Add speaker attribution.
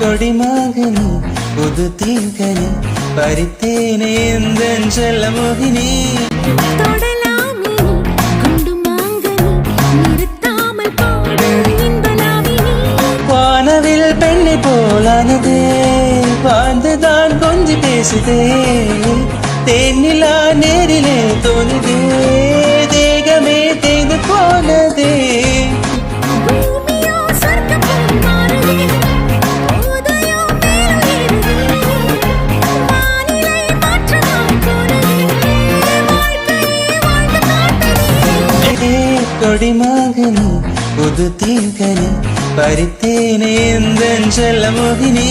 Speaker 1: கொடிமாகனி புது தீங்கனி பறித்தேனே எந்தன் செல்ல மோகினி வானவில் பெண்ணை போலானதே வாழ்ந்துதான் கொஞ்சி பேசுதே தேனிலா நேரிலே தோணுதே தேகமே தேய்ந்து போனதே கொடிமாகனி புது தீங்கனி பறித்தேனே எந்தன் செல்ல மோகினி